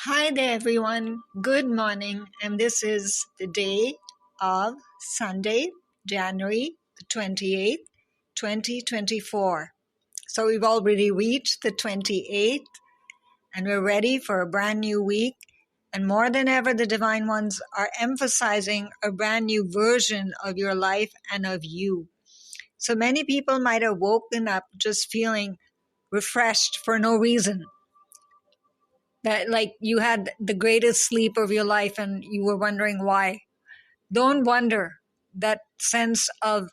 Hi there, everyone. Good morning. And this is the day of Sunday, January the 28th, 2024. So we've already reached the 28th and we're ready for a brand new week. And more than ever, the Divine Ones are emphasizing a brand new version of your life and of you. So many people might have woken up just feeling refreshed for no reason. That like you had the greatest sleep of your life and you were wondering why. Don't wonder. That sense of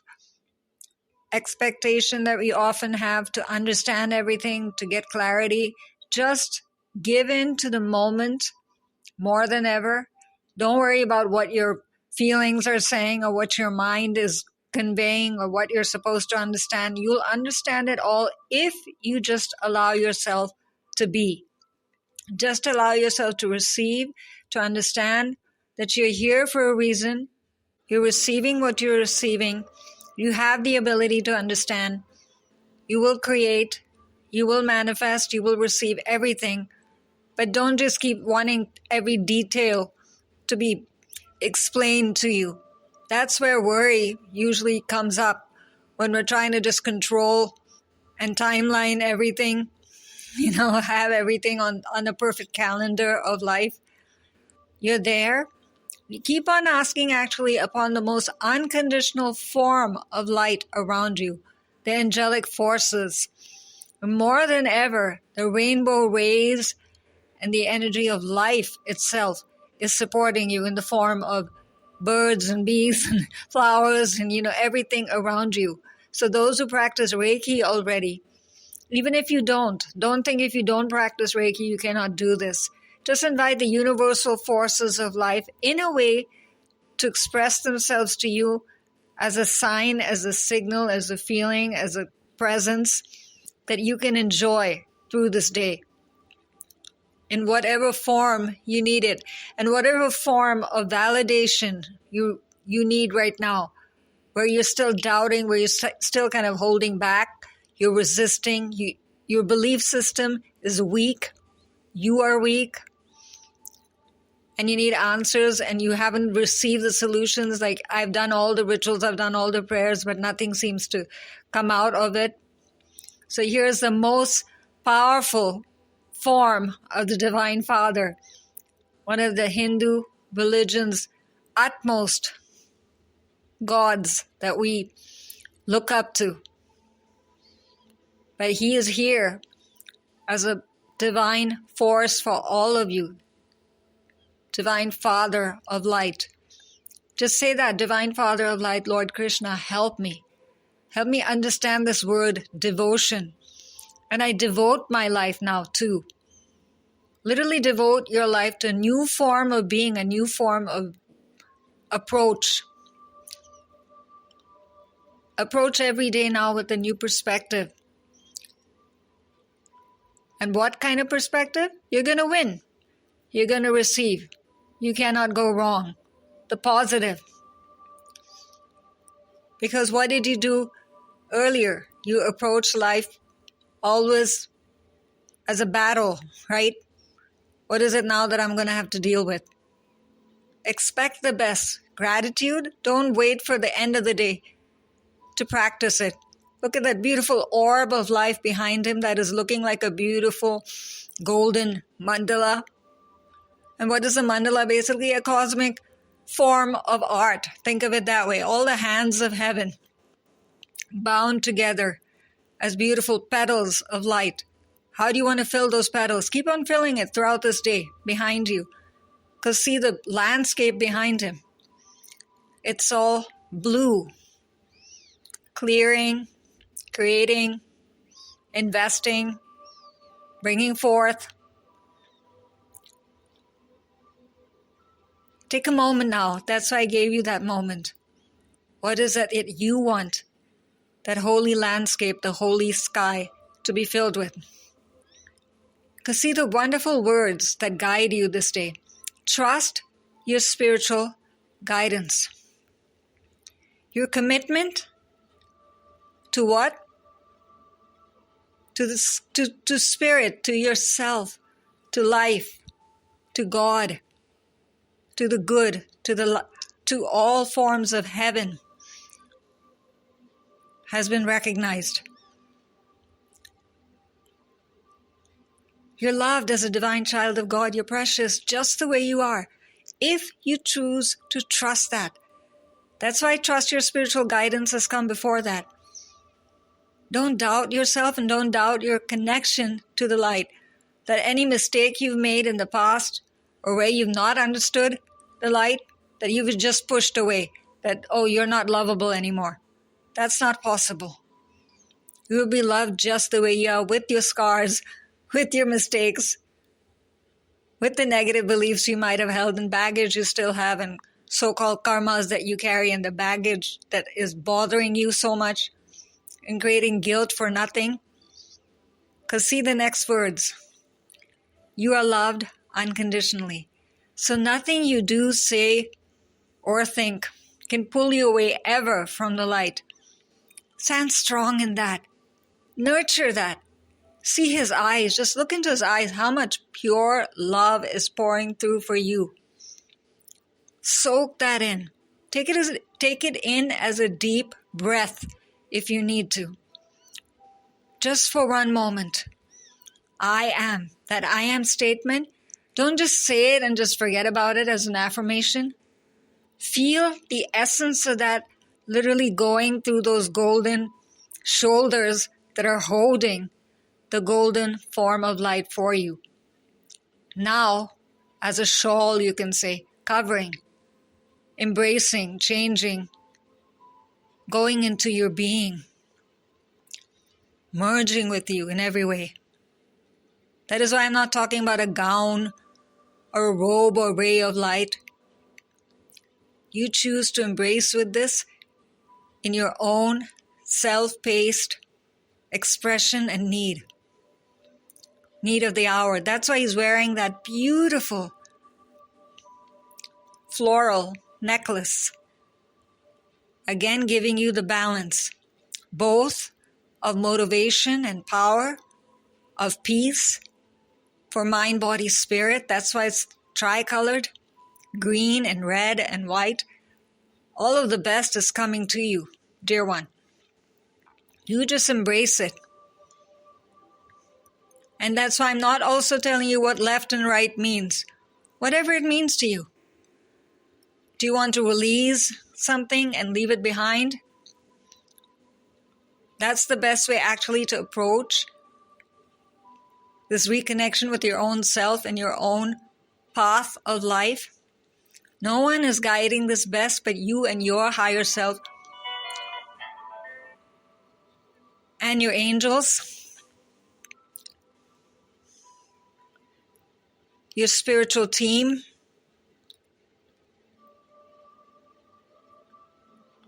expectation that we often have to understand everything, to get clarity, just give in to the moment more than ever. Don't worry about what your feelings are saying or what your mind is conveying or what you're supposed to understand. You'll understand it all if you just allow yourself to be. Just allow yourself to receive, to understand that you're here for a reason. You're receiving what you're receiving. You have the ability to understand. You will create. You will manifest. You will receive everything. But don't just keep wanting every detail to be explained to you. That's where worry usually comes up when we're trying to just control and timeline everything. Have everything on a perfect calendar of life. You're there. You keep on asking actually upon the most unconditional form of light around you, the angelic forces. More than ever, the rainbow rays and the energy of life itself is supporting you in the form of birds and bees and flowers and everything around you. So those who practice Reiki already, even if you don't think if you don't practice Reiki, you cannot do this. Just invite the universal forces of life in a way to express themselves to you as a sign, as a signal, as a feeling, as a presence that you can enjoy through this day in whatever form you need it and whatever form of validation you need right now, where you're still doubting, where you're still kind of holding back. You're resisting. Your belief system is weak. You are weak. And you need answers and you haven't received the solutions. Like, I've done all the rituals, I've done all the prayers, but nothing seems to come out of it. So here's the most powerful form of the Divine Father, one of the Hindu religion's utmost gods that we look up to. But he is here as a divine force for all of you. Divine Father of Light. Just say that, Divine Father of Light, Lord Krishna, help me. Help me understand this word, devotion. And I devote my life now too. Literally devote your life to a new form of being, a new form of approach. Approach every day now with a new perspective. And what kind of perspective? You're going to win. You're going to receive. You cannot go wrong. The positive. Because what did you do earlier? You approached life always as a battle, right? What is it now that I'm going to have to deal with? Expect the best. Gratitude, don't wait for the end of the day to practice it. Look at that beautiful orb of life behind him that is looking like a beautiful golden mandala. And what is a mandala? Basically a cosmic form of art. Think of it that way. All the hands of heaven bound together as beautiful petals of light. How do you want to fill those petals? Keep on filling it throughout this day behind you. Because see the landscape behind him. It's all blue. Clearing, creating, investing, bringing forth. Take a moment now. That's why I gave you that moment. What is it that you want? That holy landscape, the holy sky to be filled with. Because see the wonderful words that guide you this day. Trust your spiritual guidance. Your commitment to what? To spirit, to yourself, to life, to God, to the good, to all forms of heaven has been recognized. You're loved as a divine child of God. You're precious just the way you are, if you choose to trust that. That's why trust your spiritual guidance has come before that. Don't doubt yourself and don't doubt your connection to the light. That any mistake you've made in the past or where you've not understood the light, that you've just pushed away. That, oh, you're not lovable anymore. That's not possible. You will be loved just the way you are, with your scars, with your mistakes, with the negative beliefs you might have held and baggage you still have and so-called karmas that you carry and the baggage that is bothering you so much and creating guilt for nothing. Because see the next words. You are loved unconditionally. So nothing you do, say, or think can pull you away ever from the light. Stand strong in that. Nurture that. See his eyes. Just look into his eyes. How much pure love is pouring through for you. Soak that in. Take it in as a deep breath if you need to. Just for one moment. I am. That I am statement. Don't just say it and just forget about it as an affirmation. Feel the essence of that literally going through those golden shoulders that are holding the golden form of light for you. Now, as a shawl, you can say, covering, embracing, changing, going into your being, merging with you in every way. That is why I'm not talking about a gown or a robe or ray of light. You choose to embrace with this in your own self-paced expression and need of the hour. That's why he's wearing that beautiful floral necklace. Again, giving you the balance, both of motivation and power, of peace for mind, body, spirit. That's why it's tricolored, green and red and white. All of the best is coming to you, dear one. You just embrace it. And that's why I'm not also telling you what left and right means. Whatever it means to you. Do you want to release something and leave it behind? That's the best way actually to approach this reconnection with your own self and your own path of life. No one is guiding this best but you and your higher self and your angels. Your spiritual team.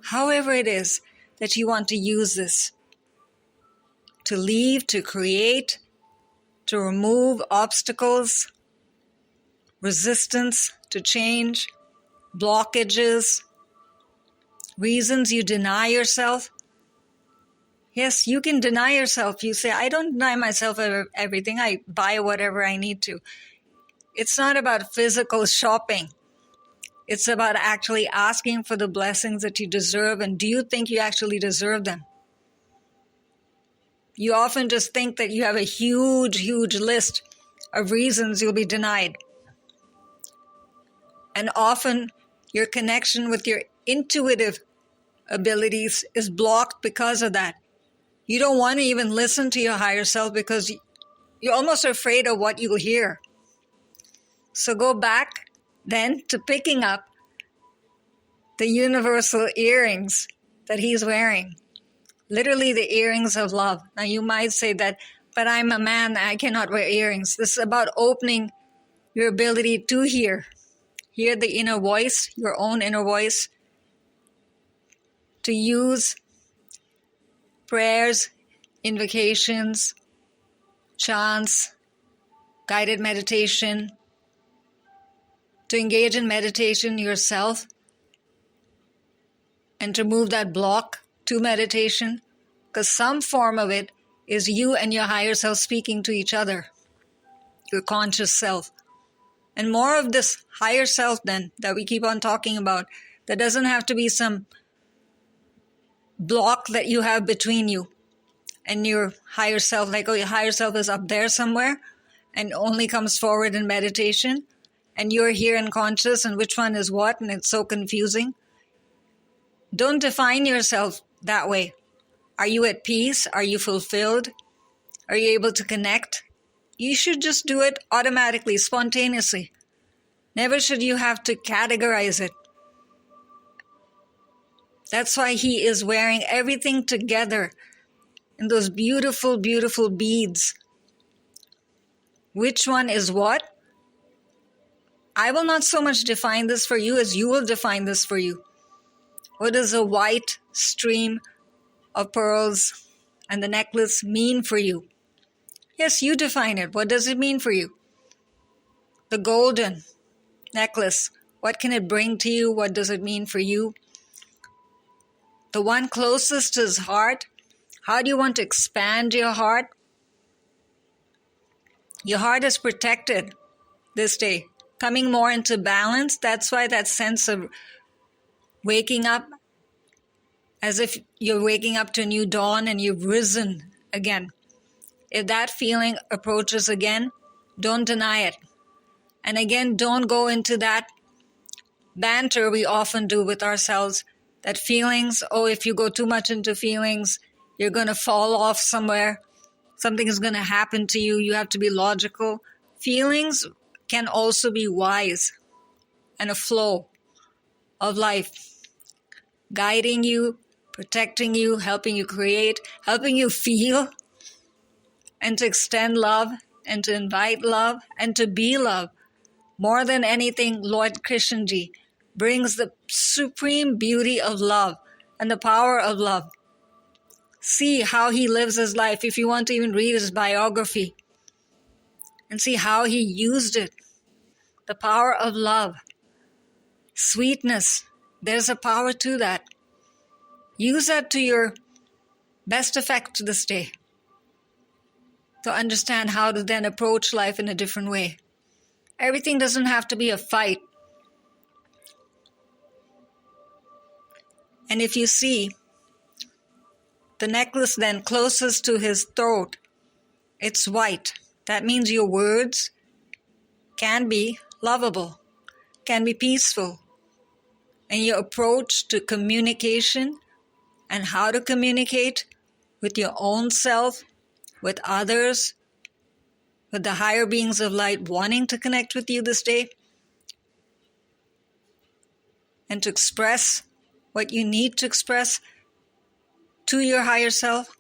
However it is that you want to use this. To leave, to create, to remove obstacles, resistance to change, blockages, reasons you deny yourself. Yes, you can deny yourself. You say, I don't deny myself everything. I buy whatever I need to. It's not about physical shopping. It's about actually asking for the blessings that you deserve. And do you think you actually deserve them? You often just think that you have a huge, huge list of reasons you'll be denied. And often your connection with your intuitive abilities is blocked because of that. You don't want to even listen to your higher self because you're almost afraid of what you'll hear. So go back then to picking up the universal earrings that he's wearing. Literally the earrings of love. Now you might say that, but I'm a man, I cannot wear earrings. This is about opening your ability to hear. Hear the inner voice, your own inner voice. To use prayers, invocations, chants, guided meditation, to engage in meditation yourself and to move that block to meditation, because some form of it is you and your higher self speaking to each other, your conscious self. And more of this higher self then that we keep on talking about. There doesn't have to be some block that you have between you and your higher self, like, oh, your higher self is up there somewhere and only comes forward in meditation, and you're here and conscious, and which one is what, and it's so confusing. Don't define yourself that way. Are you at peace? Are you fulfilled? Are you able to connect? You should just do it automatically, spontaneously. Never should you have to categorize it. That's why he is wearing everything together in those beautiful, beautiful beads. Which one is what? I will not so much define this for you as you will define this for you. What does a white stream of pearls and the necklace mean for you? Yes, you define it. What does it mean for you? The golden necklace, what can it bring to you? What does it mean for you? The one closest to his heart, how do you want to expand your heart? Your heart is protected this day, coming more into balance. That's why that sense of waking up as if you're waking up to a new dawn and you've risen again. If that feeling approaches again, don't deny it. And again, don't go into that banter we often do with ourselves, that feelings, oh, if you go too much into feelings, you're going to fall off somewhere. Something is going to happen to you. You have to be logical. Feelings can also be wise and a flow of life, guiding you, protecting you, helping you create, helping you feel, and to extend love, and to invite love, and to be love. More than anything, Lord Krishnaji brings the supreme beauty of love and the power of love. See how he lives his life. If you want to even read his biography and see how he used it. The power of love. Sweetness. There's a power to that. Use that to your best effect this day. To understand how to then approach life in a different way. Everything doesn't have to be a fight. And if you see the necklace then closest to his throat, it's white. That means your words can be lovable, can be peaceful. And your approach to communication and how to communicate with your own self, with others, with the higher beings of light wanting to connect with you this day, and to express what you need to express to your higher self,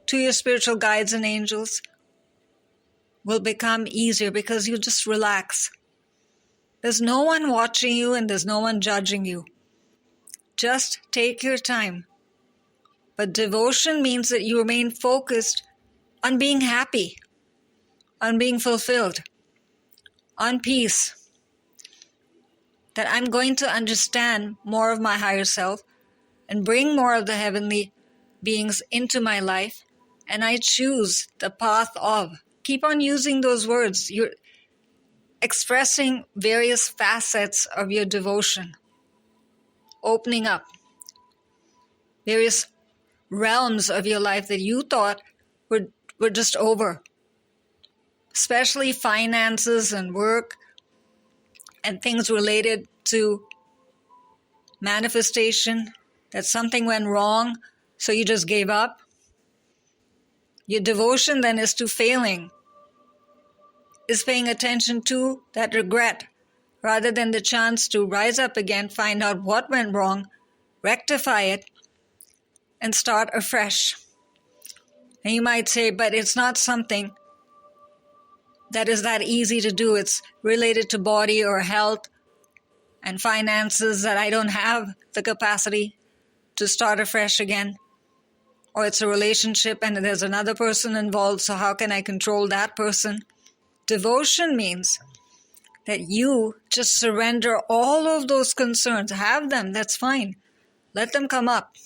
to your spiritual guides and angels, will become easier because you just relax. There's no one watching you and there's no one judging you. Just take your time. But devotion means that you remain focused on being happy, on being fulfilled, on peace. That I'm going to understand more of my higher self and bring more of the heavenly beings into my life. And I choose the path of. Keep on using those words. You're expressing various facets of your devotion. Opening up various realms of your life that you thought were just over. Especially finances and work and things related to manifestation, that something went wrong, so you just gave up. Your devotion then is to failing, is paying attention to that regret, rather than the chance to rise up again, find out what went wrong, rectify it, and start afresh. And you might say, but it's not something that is that easy to do. It's related to body or health and finances that I don't have the capacity to start afresh again. Or it's a relationship and there's another person involved, so how can I control that person? Devotion means that you just surrender all of those concerns. Have them, that's fine. Let them come up.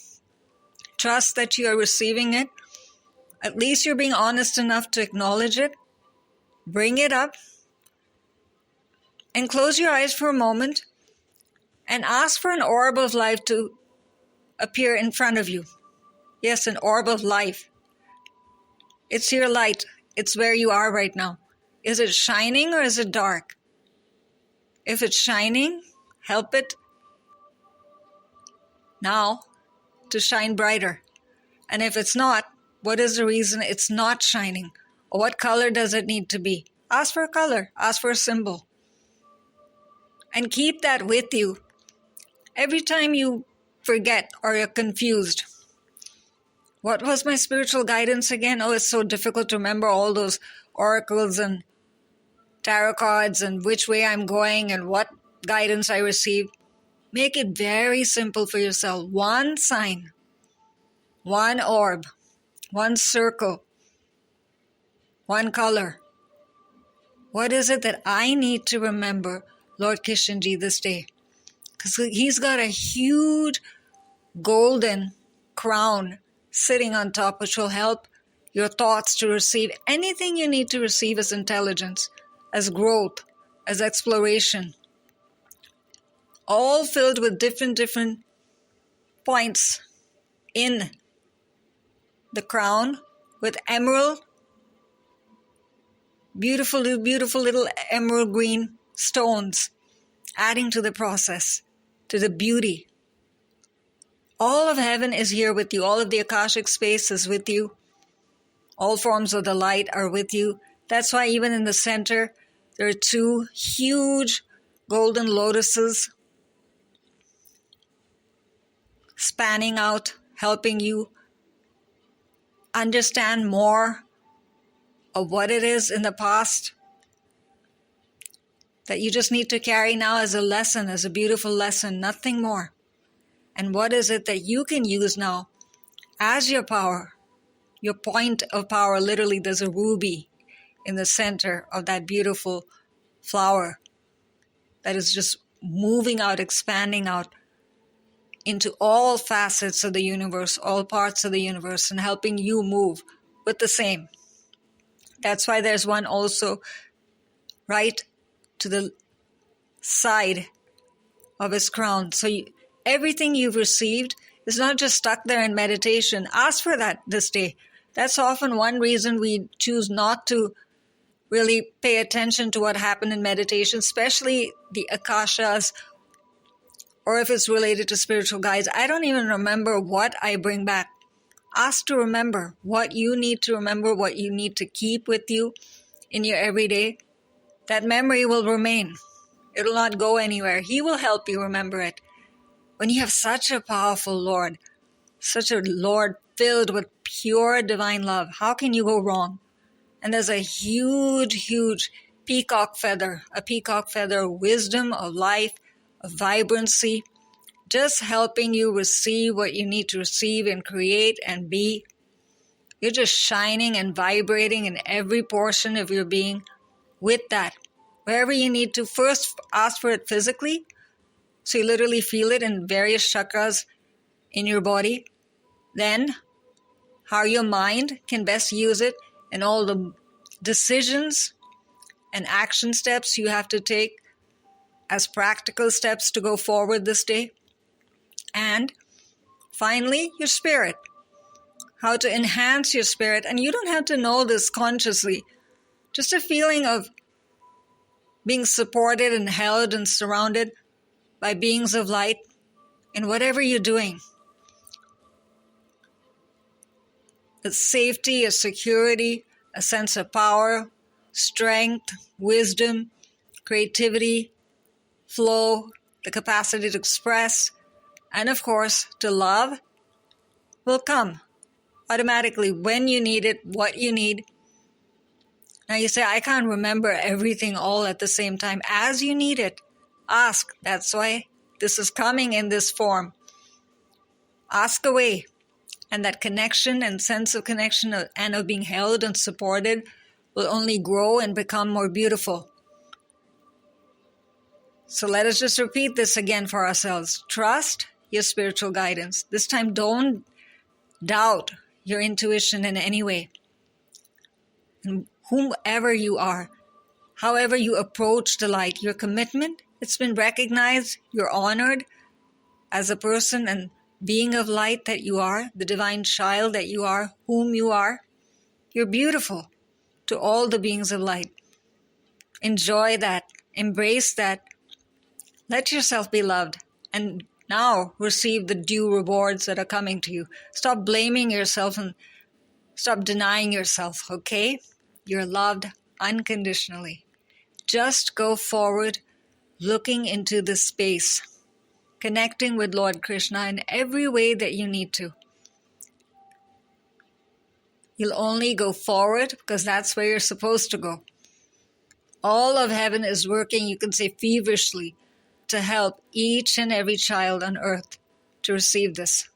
Trust that you are receiving it. At least you're being honest enough to acknowledge it. Bring it up. And close your eyes for a moment and ask for an orb of light to appear in front of you. Yes, an orb of life. It's your light. It's where you are right now. Is it shining or is it dark? If it's shining, help it now to shine brighter. And if it's not, what is the reason it's not shining? Or what color does it need to be? Ask for a color. Ask for a symbol. And keep that with you every time you forget or you're confused. What was my spiritual guidance again? Oh, it's so difficult to remember all those oracles and tarot cards and which way I'm going and what guidance I received. Make it very simple for yourself. One sign, one orb, one circle, one color. What is it that I need to remember, Lord Kishanji, this day? Because he's got a huge golden crown sitting on top, which will help your thoughts to receive anything you need to receive as intelligence, as growth, as exploration. All filled with different points in the crown with emerald, beautiful little emerald green stones, adding to the process, to the beauty. All of heaven is here with you. All of the Akashic space is with you. All forms of the light are with you. That's why even in the center, there are two huge golden lotuses spanning out, helping you understand more of what it is in the past that you just need to carry now as a lesson, as a beautiful lesson, nothing more. And what is it that you can use now as your power, your point of power? Literally, there's a ruby in the center of that beautiful flower that is just moving out, expanding out into all facets of the universe, all parts of the universe, and helping you move with the same. That's why there's one also right to the side of his crown. So everything you've received is not just stuck there in meditation. Ask for that this day. That's often one reason we choose not to really pay attention to what happened in meditation, especially the Akashas, or if it's related to spiritual guides. I don't even remember what I bring back. Ask to remember what you need to remember, what you need to keep with you in your everyday. That memory will remain. It will not go anywhere. He will help you remember it. When you have such a powerful Lord, such a Lord filled with pure divine love, how can you go wrong? And there's a huge peacock feather, wisdom of life, of vibrancy, just helping you receive what you need to receive and create and be. You're just shining and vibrating in every portion of your being with that. Wherever you need to, first ask for it physically, so you literally feel it in various chakras in your body. Then, how your mind can best use it in all the decisions and action steps you have to take as practical steps to go forward this day. And finally, your spirit. How to enhance your spirit. And you don't have to know this consciously. Just a feeling of being supported and held and surrounded by beings of light in whatever you're doing. A safety, a security, a sense of power, strength, wisdom, creativity, flow, the capacity to express, and of course, to love will come automatically when you need it, what you need. Now you say, I can't remember everything all at the same time. As you need it, ask. That's why this is coming in this form. Ask away. And that connection and sense of connection and of being held and supported will only grow and become more beautiful. So let us just repeat this again for ourselves. Trust your spiritual guidance. This time, don't doubt your intuition in any way. And whomever you are, however you approach the light, your commitment, it's been recognized, you're honored as a person and being of light that you are, the divine child that you are, whom you are. You're beautiful to all the beings of light. Enjoy that. Embrace that. Let yourself be loved. And now receive the due rewards that are coming to you. Stop blaming yourself and stop denying yourself, okay? You're loved unconditionally. Just go forward, looking into this space, connecting with Lord Krishna in every way that you need to. You'll only go forward because that's where you're supposed to go. All of heaven is working, you can say feverishly, to help each and every child on earth to receive this.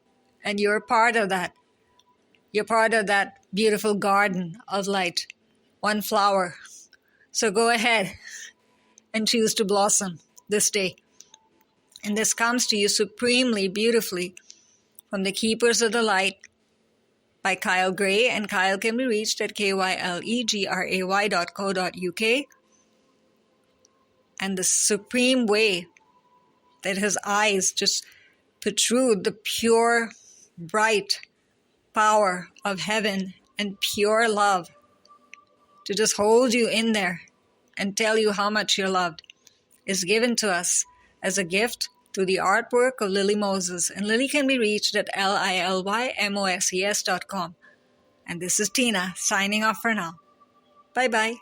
And you're part of that. You're part of that beautiful garden of light. One flower. So go ahead and choose to blossom this day. And this comes to you supremely, beautifully from the Keepers of the Light by Kyle Gray. And Kyle can be reached at kylegray.co.uk. And the supreme way that his eyes just protrude the pure, bright power of heaven and pure love to just hold you in there and tell you how much you're loved is given to us as a gift through the artwork of Lily Moses. And Lily can be reached at lilymoses.com. And this is Tina signing off for now. Bye-bye.